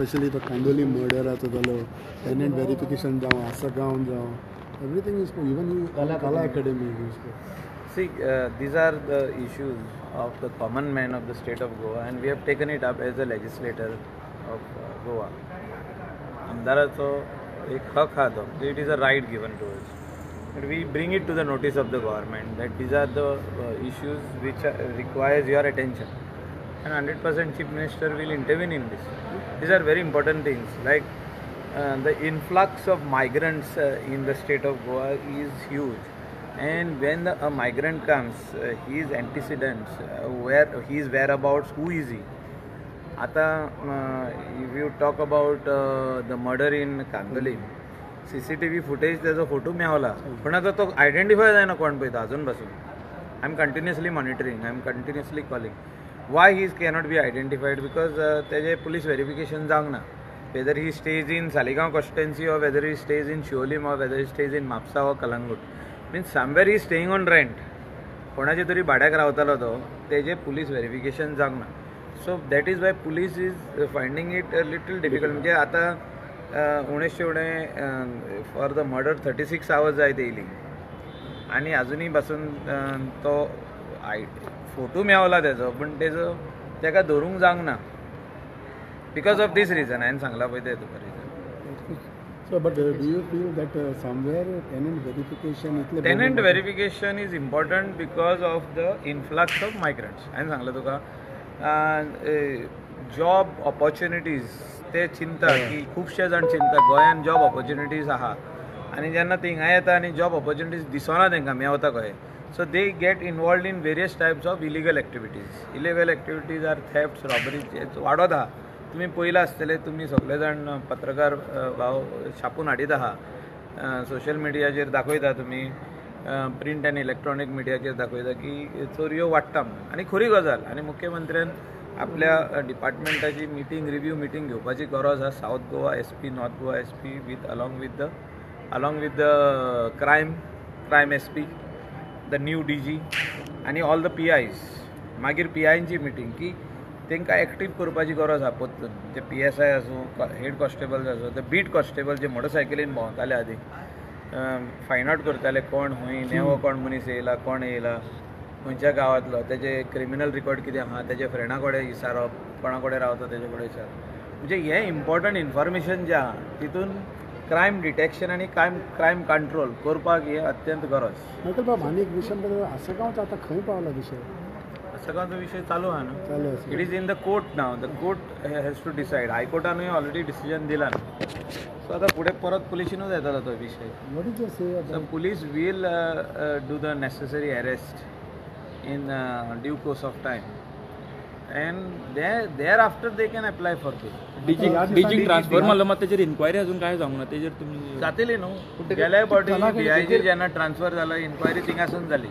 Specially तो कांदोली मर्डराचो जालो tenant verification जावं आसा गांवन जावं एवरीथिंग इज इवन कला academy See, these are the issues of the common man of the state of Goa, and we have taken it up as a legislator of Goa. आमदाराचो एक हक हा तो, it is a right given to us. But we bring it to the notice of the government that these are the issues which requires your attention, and 100% Chief Minister will intervene in this. These are very important things, like the influx of migrants in the state of Goa is huge. And when a migrant comes, his antecedents, where his whereabouts, who is he? Ata, if you talk about the murder in Kandoli, CCTV footage त्याचा फोटो मेळला पण आता तो identify जायना कोण पळयता अजून पासून. I am continuously monitoring, I am continuously calling. Why he cannot be identified? Because तेजे पुलीस व्हेरिफिकेशन जावंक ना. Whether he stays in Saligao constituency or whether he stays in Shiolim or whether he stays in Mapsa or Kalangut. Means somewhere he staying on rent. कोणाचे तरी भाड्याक रावतालो तो, तेजे police verification जावंक ना. So that is why police is finding it little difficult. म्हणजे आतां उणेशे उणे फॉर द मर्डर 36 hours जायत येयली आनी आजुनूय पासून तो फोटो मेळला तेजो, पण तेका धरूंक जावंक ना बिकॉज ऑफ दीस रिजन. हांवें सांगला पळय ते तुका region. So, but do you feel that somewhere tenant verification is important because of the influx of migrants? हांवें सांगलां तुका जॉब ऑपॉर्च्युनिटीज ते चिंता की खुबशे जाण चिंता गोंयान जॉब ऑपॉर्च्युनिटीज आहा आनी जेन्ना थिंगा येता आनी जॉब ऑपॉर्च्युनिटीज दिसना तांकां मेवता कशें. So they get involved in various types of illegal activities. Illegal activities are theft, robberies वाडत आहा. तुम्ही पळयलां आसतलें, तुमी सगळे जाण पत्रकार भाव छापून हाडीत आहा, सोशल मिडियाचेर दाखयता, तुमी प्रिंट आनी इलेक्ट्रॉनीक मिडियाचेर दाखयता की चोरयो वाडटा म्हणून. आनी खरी गजाल. आनी मुख्यमंत्र्यान आपल्या डिपार्टमेंटाची मिटींग, रिव्यू मिटींग घेवपाची गरज आसा. South Goa SP, north Goa SP with along with the crime SP, the new DG आनी ऑल द PIs. मागीर PIंची मिटींग की तांकां एक्टीव करपाची गरज आसा परतून. जे PSI आसूं, हेड कॉन्स्टेबल्स आसूं, ते बीट कॉन्स्टेबल जे मोटरसायकलीन भोंवताले आदी, फायन आउट करताले कोण हूंय, नेवो कोण मनीस येयला, कोण येयला, खंयच्या गांवांतलो, तेजे क्रिमिनल रिकॉर्ड कितें आहा, तेजे फ्रेंडा कडेन विचारप, कोणा कडेन रावता तेजे कडेन विचारप. म्हणजे हें इम्पॉर्टंट इन्फॉर्मेशन जें आहा तितून क्रायम डिटेक्शन आनी क्रायम कंट्रोल करपाक हें अत्यंत गरज. मैकल बाब, आनी एक विशय आसा गांवचो आतां खंय पावला विशय? सगळ्यांचो विषय चालू आहा न्हू. It is in the court नाव. The court has to decide. हायकोर्टानूय ऑलरेडी डिसिजन दिला. सो आतां फुडें परत पुलिशीनूच येतलो तो विषय. So police will do the necessary arrest in due course of time and thereafter they can apply for this. DG transfer मारलो, मात तेजेर इन्क्वायरी अजून काय जावंक ना. तेजेर तुमी जातली न्हू. गेल्या फावटी BIG जेन्ना ट्रान्सफर जालो, इन्क्वायरी थिंगासून जाली.